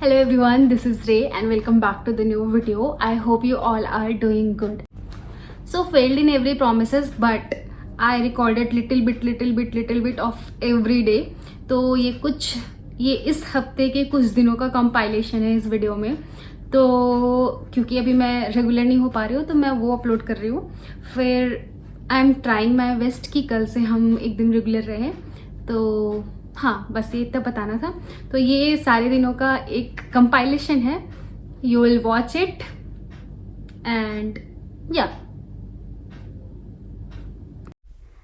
Hello everyone, this is Ray and welcome back to the new video. I hope you all are doing good. So failed in every promises but I recorded little bit of every day. तो ये इस हफ्ते के कुछ दिनों का compilation है इस वीडियो में. तो क्योंकि अभी मैं रेगुलर नहीं हो पा रही हूँ तो मैं वो अपलोड कर रही हूँ. फिर I am trying my best कि कल से हम एक दिन रेगुलर रहें. तो हाँ, बस ये इतना बताना था. तो ये सारे दिनों का एक कंपाइलेशन है. You will watch it and या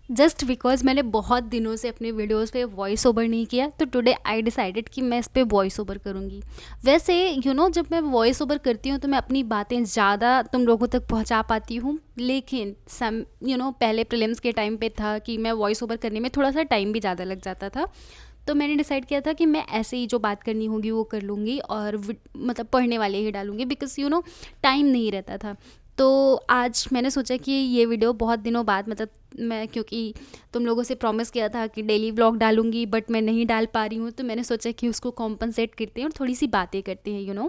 जस्ट बिकॉज मैंने बहुत दिनों से अपने वीडियोस पे वॉइस ओवर नहीं किया तो टुडे आई डिसाइडेड कि मैं इस पे वॉइस ओवर करूँगी. वैसे जब मैं वॉइस ओवर करती हूँ तो मैं अपनी बातें ज़्यादा तुम लोगों तक पहुँचा पाती हूँ. लेकिन पहले प्रीलिम्स के टाइम पे था कि मैं वॉइस ओवर करने में थोड़ा सा टाइम भी ज़्यादा लग जाता था. तो मैंने डिसाइड किया था कि मैं ऐसे ही जो बात करनी होगी वो कर लूँगी और मतलब पढ़ने वाले ही डालूँगी बिकॉज टाइम नहीं रहता था. तो आज मैंने सोचा कि ये वीडियो बहुत दिनों बाद मतलब मैं क्योंकि तुम लोगों से प्रॉमिस किया था कि डेली व्लॉग डालूंगी बट मैं नहीं डाल पा रही हूँ तो मैंने सोचा कि उसको कॉम्पनसेट करते हैं और थोड़ी सी बातें करते हैं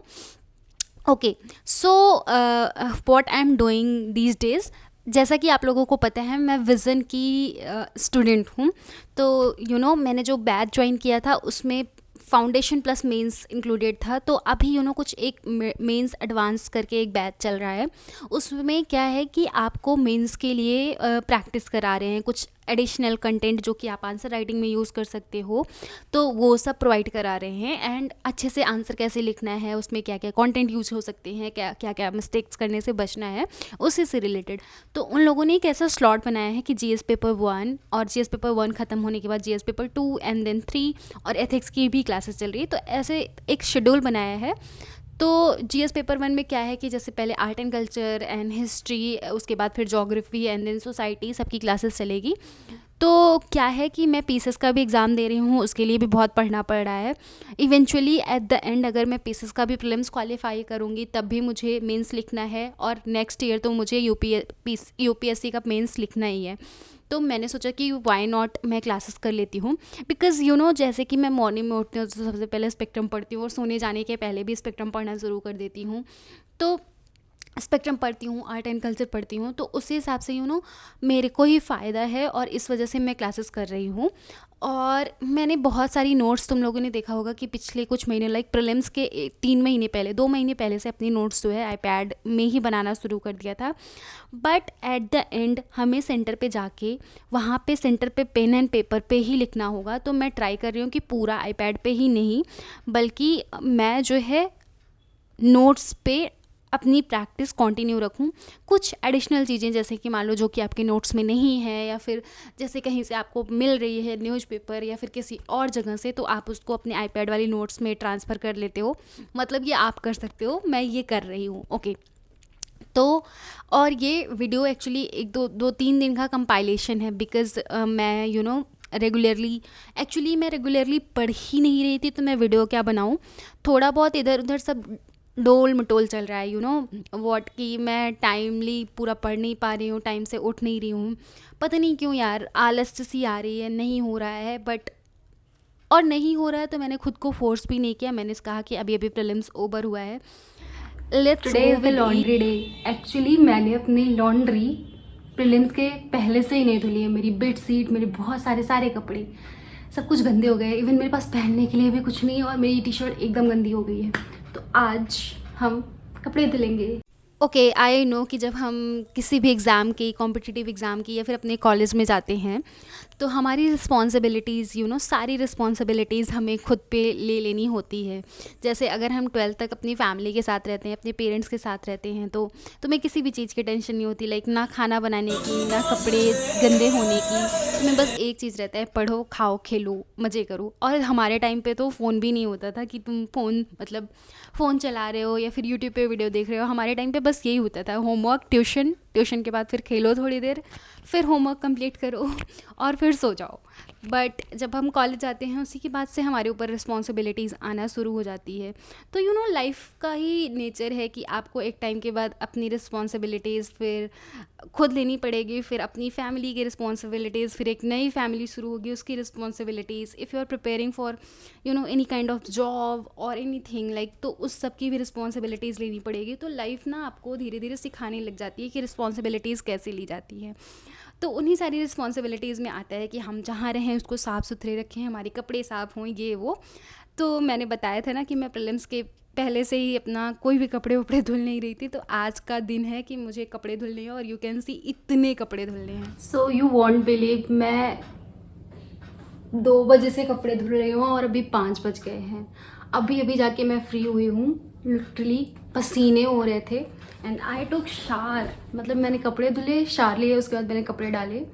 okay. So what I am doing these days, जैसा कि आप लोगों को पता है मैं विज़न की स्टूडेंट हूँ. तो मैंने जो बैच ज्वाइन किया था उसमें फाउंडेशन प्लस मेंस इंक्लूडेड था. तो अभी कुछ एक मेंस एडवांस करके एक बैच चल रहा है. उसमें क्या है कि आपको मेंस के लिए प्रैक्टिस करा रहे हैं कुछ एडिशनल कंटेंट जो कि आप आंसर राइटिंग में यूज़ कर सकते हो. तो वो सब प्रोवाइड करा रहे हैं एंड अच्छे से आंसर कैसे लिखना है, उसमें क्या क्या कंटेंट यूज हो सकते हैं, क्या क्या मिस्टेक्स करने से बचना है, उसी से रिलेटेड. तो उन लोगों ने एक ऐसा स्लॉट बनाया है कि जीएस पेपर 1 और जीएस पेपर 1 ख़त्म होने के बाद जीएस पेपर 2 एंड देन 3 और एथिक्स की भी क्लासेस चल रही है. तो ऐसे एक शेड्यूल बनाया है. तो जीएस पेपर 1 में क्या है कि जैसे पहले art and culture and history, उसके बाद फिर ज्योग्राफी एंड देन सोसाइटी, सबकी क्लासेस चलेगी. तो क्या है कि मैं पीसेस का भी एग्ज़ाम दे रही हूँ, उसके लिए भी बहुत पढ़ना पड़ रहा है. इवेंचुअली एट द एंड अगर मैं पीसेस का भी प्रीलिम्स क्वालिफाई करूँगी तब भी मुझे मेंस लिखना है और नेक्स्ट ईयर तो मुझे यूपीएससी का मेंस लिखना ही है. तो मैंने सोचा कि वाई नॉट मैं क्लासेस कर लेती हूँ बिकॉज जैसे कि मैं मॉर्निंग में उठती हूँ तो सबसे पहले स्पेक्ट्रम पढ़ती हूँ और सोने जाने के पहले भी स्पेक्ट्रम पढ़ना शुरू कर देती हूँ. तो स्पेक्ट्रम पढ़ती हूँ, आर्ट एंड कल्चर पढ़ती हूँ, तो उसी हिसाब से मेरे को ही फ़ायदा है और इस वजह से मैं क्लासेस कर रही हूँ. और मैंने बहुत सारी नोट्स, तुम लोगों ने देखा होगा कि पिछले कुछ महीने लाइक प्रीलिम्स के 3 महीने पहले 2 महीने पहले से अपनी नोट्स जो है आईपैड में ही बनाना शुरू कर दिया था. बट एट द एंड हमें सेंटर पे जाके वहाँ पे सेंटर पे पेन एंड पेपर पे ही लिखना होगा. तो मैं ट्राई कर रही हूँ कि पूरा आईपैड पे ही नहीं बल्कि मैं जो है नोट्स पे अपनी प्रैक्टिस कंटिन्यू रखूं. कुछ एडिशनल चीज़ें जैसे कि मान लो जो कि आपके नोट्स में नहीं है या फिर जैसे कहीं से आपको मिल रही है न्यूज़पेपर या फिर किसी और जगह से, तो आप उसको अपने आईपैड वाली नोट्स में ट्रांसफ़र कर लेते हो. मतलब ये आप कर सकते हो, मैं ये कर रही हूँ. ओके. तो और ये वीडियो एक्चुअली एक दो तीन दिन का कंपाइलेशन है बिकॉज मैं रेगुलरली पढ़ ही नहीं रही थी तो मैं वीडियो क्या बनाऊँ. थोड़ा बहुत इधर उधर सब डोल मटोल चल रहा है वॉट कि मैं टाइमली पूरा पढ़ नहीं पा रही हूँ, टाइम से उठ नहीं रही हूँ. पता नहीं क्यों यार, आलस सी आ रही है, नहीं हो रहा है. बट और नहीं हो रहा है तो मैंने खुद को फोर्स भी नहीं किया. मैंने कहा कि अभी प्रीलिम्स ओवर हुआ है, let's go with laundry day. Actually मैंने अपनी लॉन्ड्री प्रीलिम्स के पहले से ही नहीं धुली है. मेरी बेड शीट, मेरे बहुत सारे कपड़े सब कुछ गंदे हो गए. इवन मेरे पास पहनने के लिए भी कुछ नहीं है और मेरी टी शर्ट एकदम गंदी हो गई है. तो आज हम कपड़े धुलेंगे. ओके, आई नो कि जब हम किसी भी एग्ज़ाम की, कॉम्पिटिटिव एग्ज़ाम की या फिर अपने कॉलेज में जाते हैं तो हमारी रिस्पॉन्सिबिलिटीज़ सारी रिस्पॉन्सिबिलिटीज़ हमें खुद पे ले लेनी होती है. जैसे अगर हम 12th तक अपनी फैमिली के साथ रहते हैं, अपने पेरेंट्स के साथ रहते हैं तो तुम्हें किसी भी चीज़ की टेंशन नहीं होती, लाइक ना खाना बनाने की, ना कपड़े गंदे होने की. तुम्हें बस एक चीज़ रहता है, पढ़ो, खाओ, खेलो, मज़े करो. और हमारे टाइम पे तो फ़ोन भी नहीं होता था कि तुम फ़ोन चला रहे हो या फिर यूट्यूब पे वीडियो देख रहे हो. हमारे टाइम पे बस यही होता था, होमवर्क, ट्यूशन के बाद फिर खेलो थोड़ी देर, फिर होमवर्क कंप्लीट करो और फिर सो जाओ. बट जब हम कॉलेज जाते हैं उसी के बाद से हमारे ऊपर रिस्पॉन्सिबिलिटीज़ आना शुरू हो जाती है। तो लाइफ का ही नेचर है कि आपको एक टाइम के बाद अपनी रिस्पॉन्सिबिलिटीज़ फिर खुद लेनी पड़ेगी, फिर अपनी फैमिली की रिस्पॉन्सिबिलिटीज़, फिर एक नई फैमिली शुरू होगी उसकी responsibilities, if you are preparing for any kind of job और एनी थिंग लाइक, तो उस सब की भी रिस्पॉन्सिबिलिटीज़ लेनी पड़ेगी। तो लाइफ ना आपको धीरे धीरे सिखाने लग जाती है कि रिस्पॉन्सिबिलिटीज़ कैसे ली जाती है। तो उन्हीं सारी रिस्पॉन्सिबिलिटीज़ में आता है कि हम जहाँ रहें उसको साफ़ सुथरे रखें, हमारे कपड़े साफ़ हों, ये वो। तो मैंने बताया था ना कि मैं प्रीलिम्स के पहले से ही अपना कोई भी कपड़े वपड़े धुल नहीं रही थी। तो आज का दिन है कि मुझे कपड़े धुलने हैं और यू कैन सी इतने कपड़े धुलने हैं। सो यू वॉन्ट बिलीव, मैं 2 बजे से कपड़े धुल रही हूँ और अभी 5 बज गए हैं। अभी अभी जाके मैं फ्री हुई हूँ, लिटरली पसीने हो रहे थे एंड आई टुक शावर। मतलब मैंने कपड़े धुले, शावर लिए, उसके बाद मैंने कपड़े डाले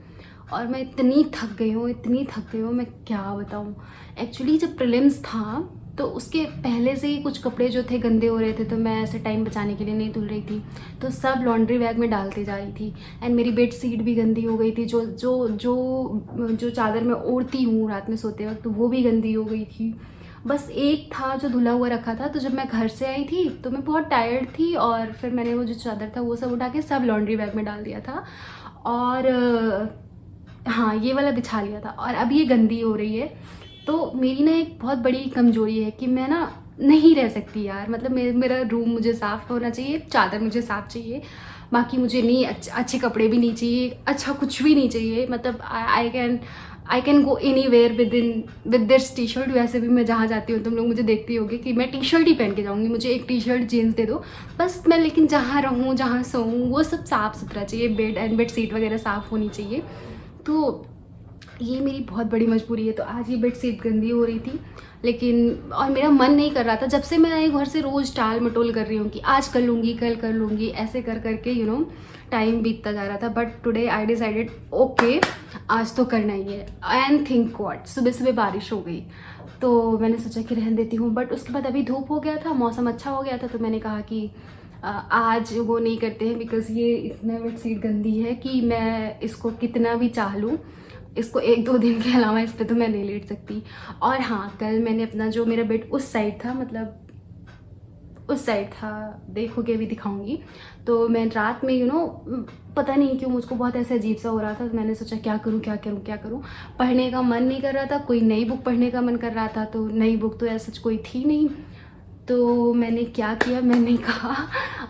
और मैं इतनी थक गई हूँ, मैं क्या बताऊँ। एक्चुअली जब प्रीलिम्स था तो उसके पहले से ही कुछ कपड़े जो थे गंदे हो रहे थे, तो मैं ऐसे टाइम बचाने के लिए नहीं धुल रही थी, तो सब लॉन्ड्री बैग में डालती जा रही थी। एंड मेरी बेड शीट भी गंदी हो गई थी, जो जो जो जो चादर मैं ओढ़ती हूँ रात में सोते वक्त, तो वो भी गंदी हो गई थी। बस एक था जो धुला हुआ रखा था। तो जब मैं घर से आई थी तो मैं बहुत टायर्ड थी और फिर मैंने वो जो चादर था वो सब उठा के सब लॉन्ड्री बैग में डाल दिया था और हाँ, ये वाला बिछा लिया था और अब ये गंदी हो रही है। तो मेरी ना एक बहुत बड़ी कमज़ोरी है कि मैं ना नहीं रह सकती यार। मतलब मेरा रूम मुझे साफ़ होना चाहिए, चादर मुझे साफ़ चाहिए, बाकी मुझे नहीं अच्छे कपड़े भी नहीं चाहिए, अच्छा कुछ भी नहीं चाहिए। मतलब I can go anywhere with this T shirt. वैसे भी मैं जहाँ जाती हूँ तुम लोग मुझे देखती होगी कि मैं टी शर्ट ही पहन के जाऊँगी, मुझे एक टी शर्ट जीन्स दे दो बस। मैं लेकिन जहाँ रहूँ, जहाँ सोऊँ, वो सब साफ़ सुथरा चाहिए, बेड शीट वगैरह साफ़ होनी चाहिए। तो ये मेरी बहुत बड़ी मजबूरी है। तो आज ये बेड शीट गंदी हो रही थी, लेकिन और मेरा मन नहीं कर रहा था। जब से मैं आई घर से रोज़ टाल मटोल कर रही हूँ कि आज कर लूँगी, कल कर लूँगी, ऐसे कर करके टाइम बीतता जा रहा था। But today I decided okay, आज तो करना ही है। एंड थिंक व्हाट, सुबह सुबह बारिश हो गई तो मैंने सोचा कि रहने देती हूँ। बट उसके बाद अभी धूप हो गया था, मौसम अच्छा हो गया था, तो मैंने कहा कि आज वो नहीं करते हैं, बिकॉज़ ये इतना बेड शीट गंदी है कि मैं इसको कितना भी चाह लूँ, इसको 1-2 दिन के अलावा इस पे तो मैं नहीं लेट सकती। और हाँ, कल मैंने अपना जो मेरा बेड उस साइड था, मतलब उस साइड था, देखोगे अभी दिखाऊंगी। तो मैं रात में पता नहीं क्यों मुझको बहुत ऐसे अजीब सा हो रहा था। तो मैंने सोचा क्या करूँ। पढ़ने का मन नहीं कर रहा था, कोई नई बुक पढ़ने का मन कर रहा था, तो नई बुक तो ऐसा सच कोई थी नहीं। तो मैंने क्या किया, मैंने कहा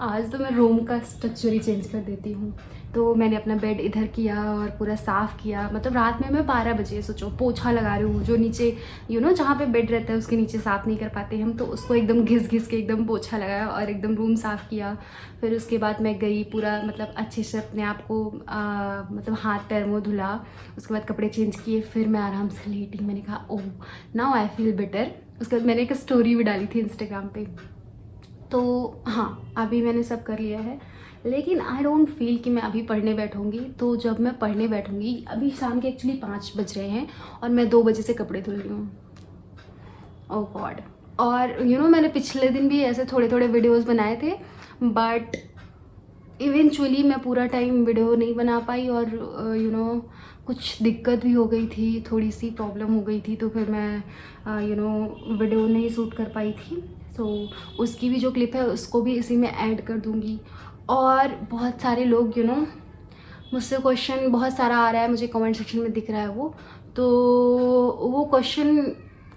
आज तो मैं रूम का स्ट्रक्चर ही चेंज कर देती हूँ। तो मैंने अपना बेड इधर किया और पूरा साफ़ किया। मतलब रात में मैं 12 बजे सोचो पोछा लगा रही हूँ, जो नीचे जहाँ पे बेड रहता है उसके नीचे साफ़ नहीं कर पाते हम, तो उसको एकदम घिस घिस के एकदम पोछा लगाया और एकदम रूम साफ़ किया। फिर उसके बाद मैं गई पूरा, मतलब अच्छे से अपने आप को मतलब हाथ पैर मुँह धुला, उसके बाद कपड़े चेंज किए, फिर मैं आराम से लेटी। मैंने कहा ओह नाउ आई फील बेटर। उसके बाद मैंने एक स्टोरी भी डाली थी इंस्टाग्राम पे। तो हाँ, अभी मैंने सब कर लिया है, लेकिन आई डोंट फील कि मैं अभी पढ़ने बैठूँगी। तो जब मैं पढ़ने बैठूँगी, अभी शाम के एक्चुअली 5 बज रहे हैं और मैं 2 बजे से कपड़े धुल रही हूँ। ओह गॉड। और मैंने पिछले दिन भी ऐसे थोड़े थोड़े वीडियोस बनाए थे, बट इवेंचुअली मैं पूरा टाइम वीडियो नहीं बना पाई और कुछ दिक्कत भी हो गई थी, थोड़ी सी प्रॉब्लम हो गई थी, तो फिर मैं वीडियो नहीं शूट कर पाई थी। तो उसकी भी जो क्लिप है उसको भी इसी में ऐड कर दूँगी। और बहुत सारे लोग मुझसे क्वेश्चन बहुत सारा आ रहा है, मुझे कमेंट सेक्शन में दिख रहा है वो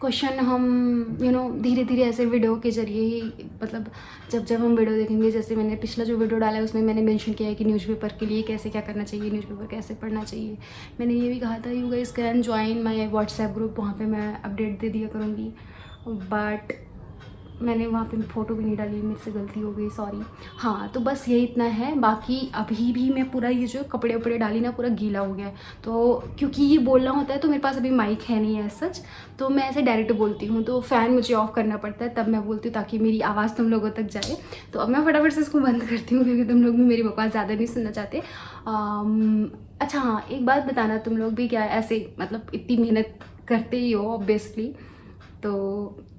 क्वेश्चन हम धीरे धीरे ऐसे वीडियो के जरिए ही, मतलब जब हम वीडियो देखेंगे, जैसे मैंने पिछला जो वीडियो डाला है उसमें मैंने मेंशन किया है कि न्यूज़पेपर के लिए कैसे क्या करना चाहिए, न्यूज़पेपर कैसे पढ़ना चाहिए। मैंने ये भी कहा था you guys can join my WhatsApp group, वहाँ पे मैं अपडेट दे दिया करूँगी। बट मैंने वहाँ पे फ़ोटो भी नहीं डाली, मेरे से गलती हो गई, सॉरी। हाँ, तो बस यही इतना है। बाकी अभी भी मैं पूरा ये जो कपड़े वपड़े डाली ना, पूरा गीला हो गया है। तो क्योंकि ये बोलना होता है तो मेरे पास अभी माइक है नहीं है सच, तो मैं ऐसे डायरेक्ट बोलती हूँ, तो फ़ैन मुझे ऑफ़ करना पड़ता है, तब मैं बोलती हूँ ताकि मेरी आवाज़ तुम लोगों तक जाए। तो अब मैं फटाफट से इसको बंद करती हूँ क्योंकि तुम लोग भी मेरी बकवास ज़्यादा नहीं सुनना चाहते। अच्छा हाँ, एक बात बताना, तुम लोग भी क्या ऐसे मतलब इतनी मेहनत करते ही हो ऑब्वियसली, तो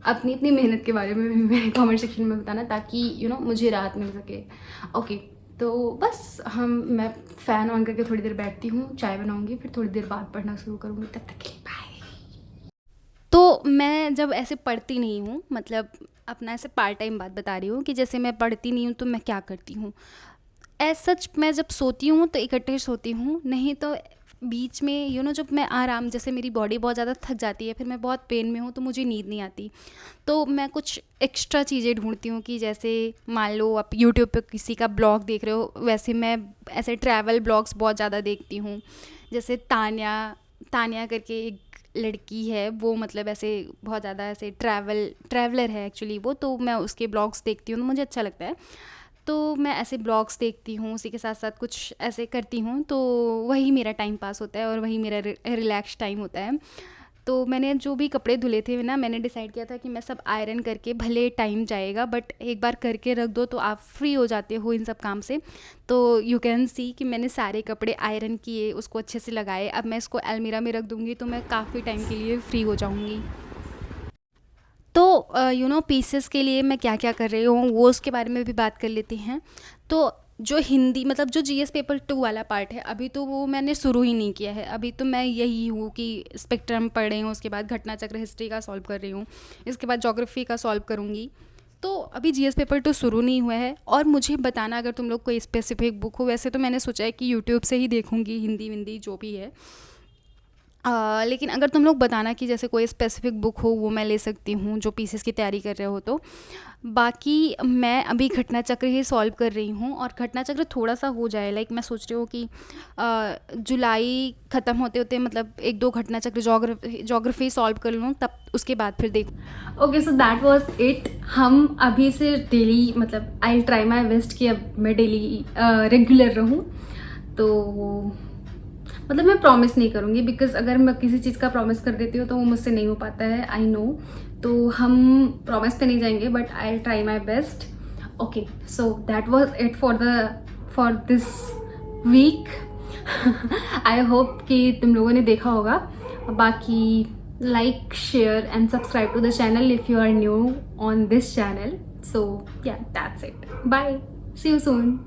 अपनी अपनी मेहनत के बारे में भी मेरे कमेंट सेक्शन में बताना, ताकि मुझे राहत मिल सके। ओके, तो बस मैं फ़ैन ऑन करके थोड़ी देर बैठती हूँ, चाय बनाऊँगी, फिर थोड़ी देर बाद पढ़ना शुरू करूँगी। तब तक के लिए तो मैं जब ऐसे पढ़ती नहीं हूँ, मतलब अपना ऐसे पार्ट टाइम बात बता रही हूँ कि जैसे मैं पढ़ती नहीं हूँ तो मैं क्या करती हूँ। एज सच मैं जब सोती हूँ तो इकट्ठे सोती हूँ, नहीं तो बीच में जब मैं आराम, जैसे मेरी बॉडी बहुत ज़्यादा थक जाती है, फिर मैं बहुत पेन में हूँ तो मुझे नींद नहीं आती, तो मैं कुछ एक्स्ट्रा चीज़ें ढूंढती हूँ कि जैसे मान लो आप यूट्यूब पे किसी का ब्लॉग देख रहे हो, वैसे मैं ऐसे ट्रैवल ब्लॉग्स बहुत ज़्यादा देखती हूँ। जैसे तान्या तान्या करके एक लड़की है, वो मतलब ऐसे बहुत ज़्यादा ऐसे ट्रैवलर है एक्चुअली वो, तो मैं उसके ब्लॉग्स देखती हूँ तो मुझे अच्छा लगता है। तो मैं ऐसे ब्लॉग्स देखती हूँ, उसी के साथ साथ कुछ ऐसे करती हूँ, तो वही मेरा टाइम पास होता है और वही मेरा रिलैक्स टाइम होता है। तो मैंने जो भी कपड़े धुले थे ना, मैंने डिसाइड किया था कि मैं सब आयरन करके, भले टाइम जाएगा बट एक बार करके रख दो तो आप फ्री हो जाते हो इन सब काम से। तो यू कैन सी कि मैंने सारे कपड़े आयरन किए, उसको अच्छे से लगाए, अब मैं इसको अलमीरा में रख दूँगी तो मैं काफ़ी टाइम के लिए फ्री हो जाऊँगी। तो पीसेस के लिए मैं क्या क्या कर रही हूँ वो उसके बारे में भी बात कर लेते हैं। तो जो हिंदी, मतलब जो जीएस पेपर 2 वाला पार्ट है, अभी तो वो मैंने शुरू ही नहीं किया है। अभी तो मैं यही हूँ कि स्पेक्ट्रम पढ़ रही हूँ, उसके बाद घटना चक्र हिस्ट्री का सॉल्व कर रही हूँ, इसके बाद ज्योग्राफी का सॉल्व करूँगी। तो अभी जीएस पेपर 2 शुरू नहीं हुआ है। और मुझे बताना अगर तुम लोग कोई स्पेसिफिक बुक हो, वैसे तो मैंने सोचा है कि यूट्यूब से ही देखूँगी, हिंदी विंदी जो भी है। लेकिन अगर तुम लोग बताना कि जैसे कोई स्पेसिफिक बुक हो, वो मैं ले सकती हूँ जो पीसेस की तैयारी कर रहे हो तो। बाकी मैं अभी घटना चक्र ही सॉल्व कर रही हूँ, और घटना चक्र थोड़ा सा हो जाए, लाइक मैं सोच रही हूँ कि जुलाई ख़त्म होते होते मतलब 1-2 घटना चक्र जोग्राफी सॉल्व कर लूँ, तब उसके बाद फिर देख। Okay, so that was it. हम अभी से डेली, मतलब आई विल ट्राई माई बेस्ट कि अब मैं डेली रेगुलर रहूँ। तो मतलब मैं प्रॉमिस नहीं करूँगी, बिकॉज़ अगर मैं किसी चीज़ का प्रॉमिस कर देती हूँ तो वो मुझसे नहीं हो पाता है, आई नो। तो हम प्रॉमिस पे नहीं जाएंगे, but I will try my best. Okay, so that was it for this week. I hope कि तुम लोगों ने देखा होगा। बाकी like, share and subscribe to the channel if you are new on this channel. So yeah, that's it, bye, see you soon.